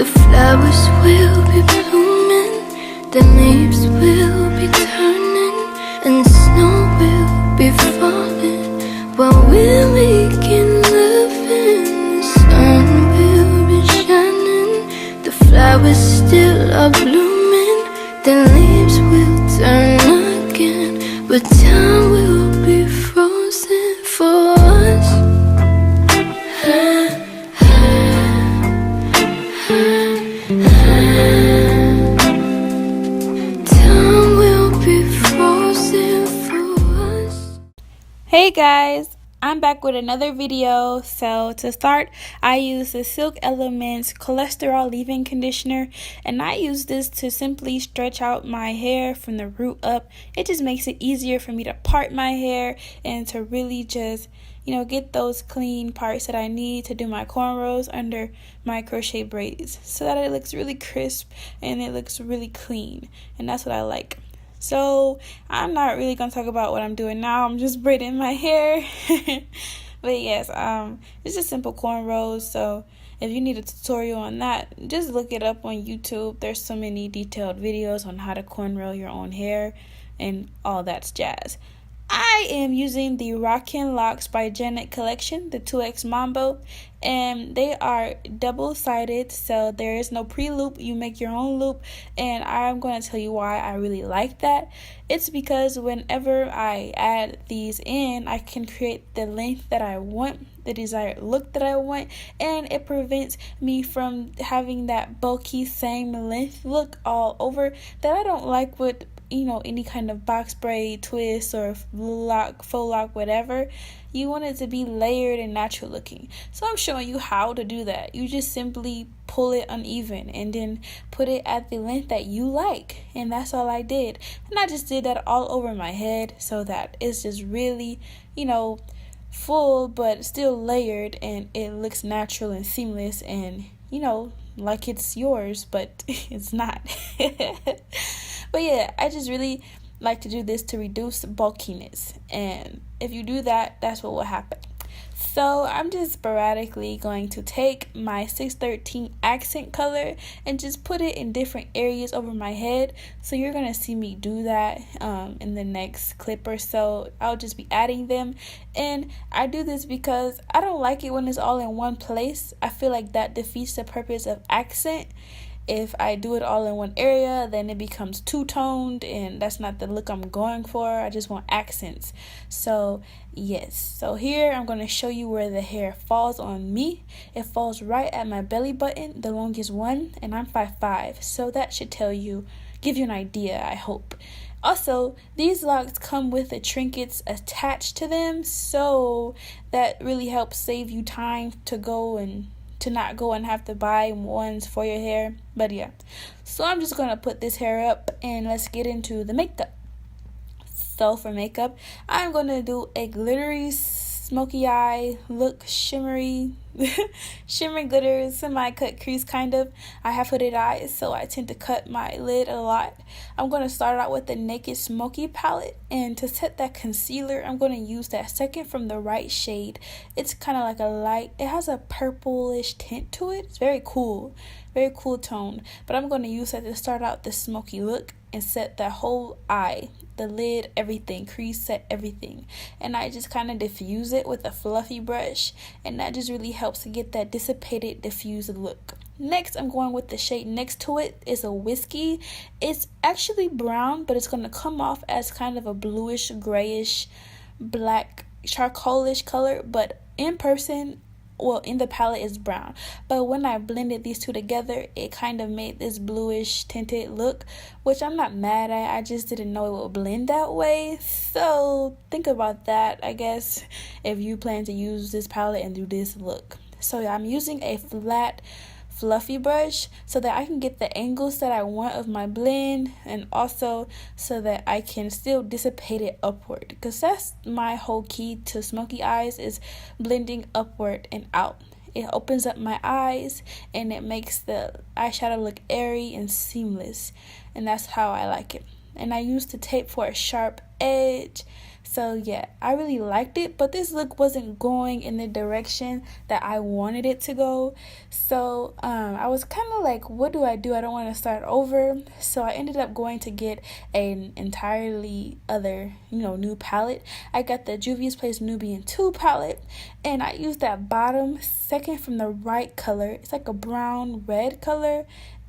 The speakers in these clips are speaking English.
The flowers will be blooming, the leaves will be turning, and snow will be falling while we're making loving. The sun will be shining, the flowers still are blooming, the leaves will turn again, but time will be frozen for us. Time will be frozen for us. Hey guys, I'm back with another video. So to start, I use the Silk Elements cholesterol leave-in conditioner, and I use this to simply stretch out my hair from the root up. It just makes it easier for me to part my hair and to really just, get those clean parts that I need to do my cornrows under my crochet braids, so that it looks really crisp and it looks really clean, and that's what I like. So I'm not really gonna talk about what I'm doing now. I'm just braiding my hair. But yes, it's just simple cornrows. So if you need a tutorial on that, just look it up on YouTube. There's so many detailed videos on how to cornrow your own hair and all that jazz. I am using the Rockin Locs by Janet collection, the 2X Mambo, and they are double-sided, so there is no pre-loop. You make your own loop, and I'm going to tell you why I really like that. It's because whenever I add these in, I can create the length that I want, the desired look that I want, and it prevents me from having that bulky same length look all over that I don't like with any kind of box braid, twist, or faux lock, whatever. You want it to be layered and natural looking. So I'm showing you how to do that. You just simply pull it uneven and then put it at the length that you like. And that's all I did. And I just did that all over my head so that it's just really, full but still layered, and it looks natural and seamless and, like it's yours, but it's not. But yeah, I just really like to do this to reduce bulkiness, and if you do that, that's what will happen. So I'm just sporadically going to take my 613 accent color and just put it in different areas over my head. So you're going to see me do that in the next clip or so. I'll just be adding them, and I do this because I don't like it when it's all in one place. I feel like that defeats the purpose of accent. If I do it all in one area, then it becomes two-toned, and that's not the look I'm going for. I just want accents. So yes, so here I'm going to show you where the hair falls on me. It falls right at my belly button, the longest one, and I'm 5'5", so that should give you an idea, I hope. Also, these locks come with the trinkets attached to them, so that really helps save you time to not go and have to buy ones for your hair. But yeah, so I'm just gonna put this hair up and let's get into the makeup. So for makeup, I'm gonna do a glittery smoky eye look, shimmery glitter, semi-cut crease kind of. I have hooded eyes, so I tend to cut my lid a lot. I'm going to start out with the Naked Smokey palette, and to set that concealer, I'm going to use that second from the right shade. It's kind of like a light, it has a purplish tint to it. It's very cool tone, but I'm going to use that to start out the smoky look and set the whole eye, the lid, everything, crease, set everything. And I just kind of diffuse it with a fluffy brush, and that just really helps to get that dissipated, diffused look. Next, I'm going with the shade next to it. It's a Whiskey. It's actually brown, but it's going to come off as kind of a bluish, grayish, black, charcoalish color, but in person, in the palette is brown, but when I blended these two together, it kind of made this bluish tinted look, which I'm not mad at. I just didn't know it would blend that way. So think about that, I guess, if you plan to use this palette and do this look. So I'm using a flat fluffy brush so that I can get the angles that I want of my blend, and also so that I can still dissipate it upward, because that's my whole key to smoky eyes, is blending upward and out. It opens up my eyes and it makes the eyeshadow look airy and seamless, and that's how I like it. and I used the tape for a sharp edge. So yeah, I really liked it, but this look wasn't going in the direction that I wanted it to go. So I was kind of like, what do? I don't want to start over. So I ended up going to get an entirely other, new palette. I got the Juvia's Place Nubian 2 palette, and I used that bottom second from the right color. It's like a brown red color.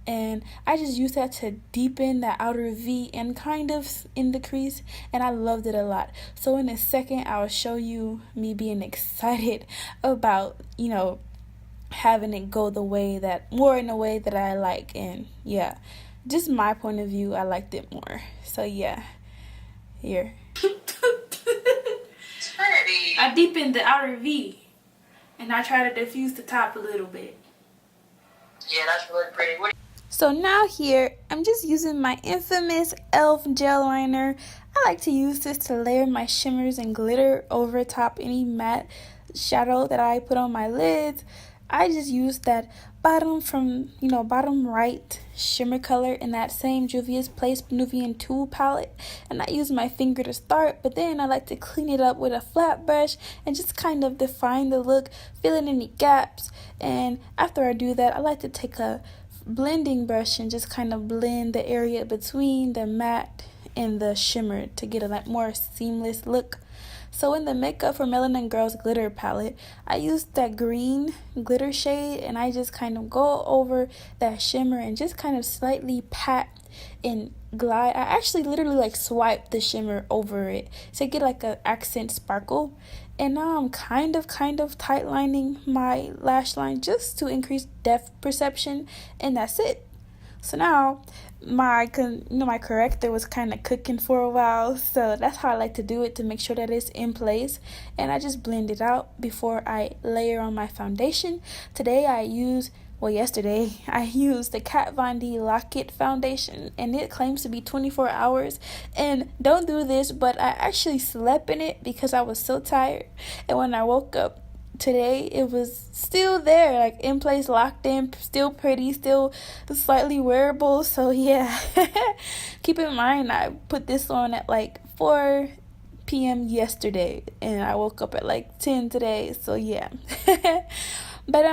And I just used that to deepen that outer V and kind of in the crease, and I loved it a lot. So in a second, I'll show you me being excited about, having it go in a way that I like. And yeah, just my point of view, I liked it more. So yeah, here. I deepened the outer V, and I try to diffuse the top a little bit. Yeah, that's really pretty. So now here, I'm just using my infamous e.l.f. gel liner. I like to use this to layer my shimmers and glitter over top any matte shadow that I put on my lids. I just used that bottom right shimmer color in that same Juvia's Place Nubian 2 palette, and I use my finger to start, but then I like to clean it up with a flat brush and just kind of define the look, fill in any gaps. And after I do that, I like to take a blending brush and just kind of blend the area between the matte and the shimmer to get a more seamless look. So in the Makeup for Melanin Girls glitter palette, I used that green glitter shade, and I just kind of go over that shimmer and just kind of slightly pat and glide. I actually literally swipe the shimmer over it to get an accent sparkle. And now I'm kind of tight lining my lash line just to increase depth perception, and that's it. So now my corrector was kind of cooking for a while, so that's how I like to do it to make sure that it's in place. And I just blend it out before I layer on my foundation. Yesterday I used the Kat Von D Lock-It foundation, and it claims to be 24 hours. And don't do this, but I actually slept in it because I was so tired. And when I woke up today, it was still there, in place, locked in, still pretty, still slightly wearable. So yeah, keep in mind I put this on at 4 p.m. yesterday, and I woke up at 10 today. So yeah. But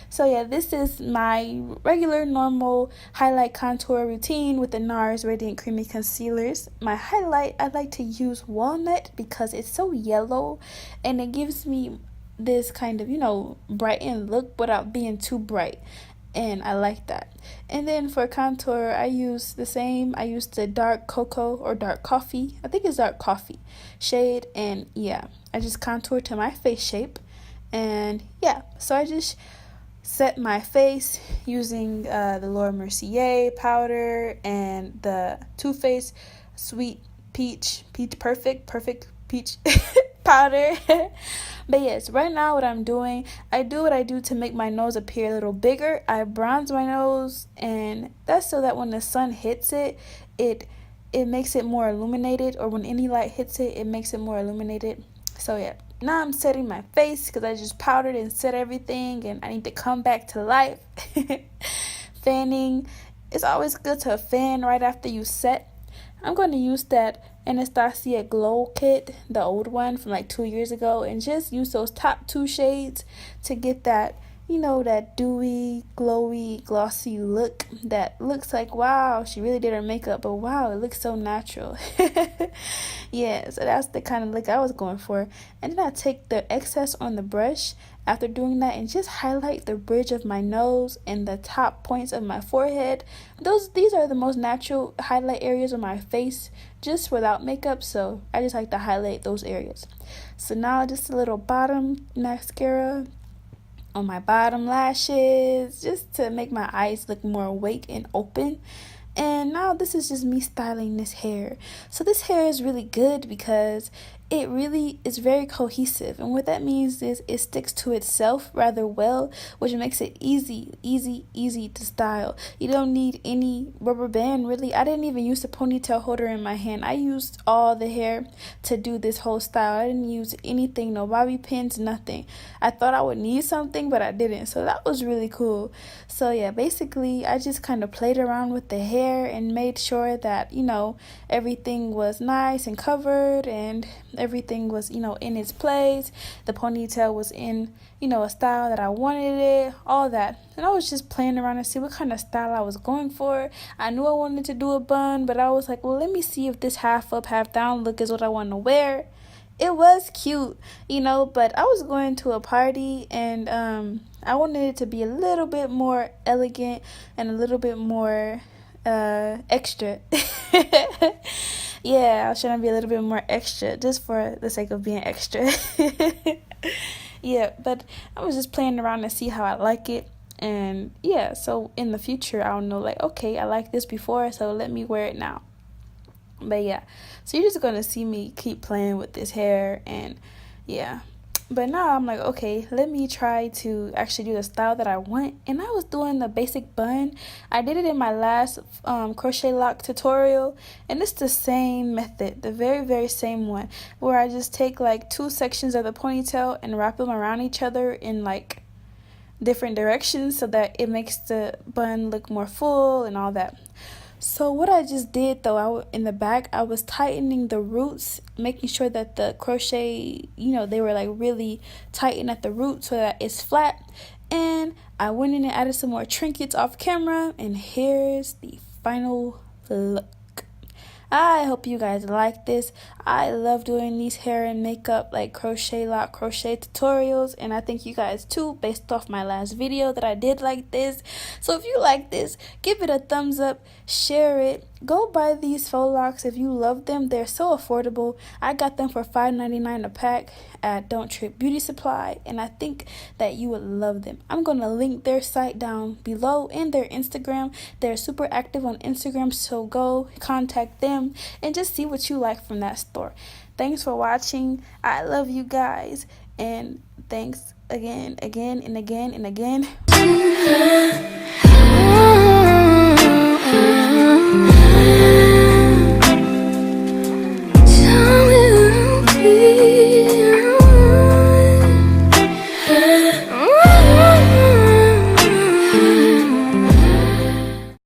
so yeah, this is my regular normal highlight contour routine with the NARS Radiant Creamy Concealers. My highlight, I like to use Walnut because it's so yellow, and it gives me this kind of brightened look without being too bright, and I like that. And then for contour, I use the same. I use the dark cocoa or dark coffee, I think it's dark coffee shade, and yeah, I just contour to my face shape. And yeah, so I just set my face using the Laura Mercier powder and the Too Faced Sweet Peach Perfect Peach powder. But yes, right now what I'm doing, I do what I do to make my nose appear a little bigger. I bronze my nose, and that's so that when the sun hits it, it makes it more illuminated, or when any light hits it, it makes it more illuminated. So yeah, now I'm setting my face because I just powdered and set everything, and I need to come back to life. Fanning, it's always good to fan right after you set. I'm going to use that Anastasia Glow Kit, the old one from 2 years ago, and just use those top 2 shades to get that, that dewy, glowy, glossy look that looks like, wow, she really did her makeup, but wow, it looks so natural. Yeah, so that's the kind of look I was going for. And then I take the excess on the brush after doing that and just highlight the bridge of my nose and the top points of my forehead. These are the most natural highlight areas of my face just without makeup, so I just like to highlight those areas. So now just a little bottom mascara on my bottom lashes just to make my eyes look more awake and open. And now this is just me styling this hair. So this hair is really good because it really is very cohesive, and what that means is it sticks to itself rather well, which makes it easy to style. You don't need any rubber band, really. I didn't even use the ponytail holder in my hand. I used all the hair to do this whole style. I didn't use anything, no bobby pins, nothing. I thought I would need something, but I didn't, so that was really cool. So yeah, basically I just kind of played around with the hair and made sure that, you know, everything was nice and covered and everything was, you know, in its place. The ponytail was in, you know, a style that I wanted it, all that. And I was just playing around to see what kind of style I was going for. I knew I wanted to do a bun, but I was like, well, let me see if this half up, half down look is what I want to wear. It was cute, you know, but I was going to a party and I wanted it to be a little bit more elegant and a little bit more extra. Yeah, I was trying to be a little bit more extra just for the sake of being extra. Yeah, but I was just playing around to see how I like it. And yeah, so in the future, I'll know like, okay, I like this before, so let me wear it now. But yeah, so you're just going to see me keep playing with this hair and yeah. But now I'm like, okay, let me try to actually do the style that I want. And I was doing the basic bun. I did it in my last crochet lock tutorial. And it's the same method, the very same one. Where I just take like 2 sections of the ponytail and wrap them around each other in like different directions so that it makes the bun look more full and all that. So what I just did though, in the back, I was tightening the roots, making sure that the crochet, you know, they were like really tightened at the root so that it's flat. And I went in and added some more trinkets off camera, and here's the final look. I hope you guys like this. I love doing these hair and makeup like crochet lock crochet tutorials, and I think you guys too, based off my last video that I did like this. So if you like this, give it a thumbs up, share it, go buy these faux locks if you love them. They're so affordable. I got them for $5.99 a pack at Don't Trip Beauty Supply, and I think that you would love them. I'm going to link their site down below and their Instagram. They're super active on Instagram, so go contact them and just see what you like from that store. Thanks for watching. I love you guys, and thanks again and again.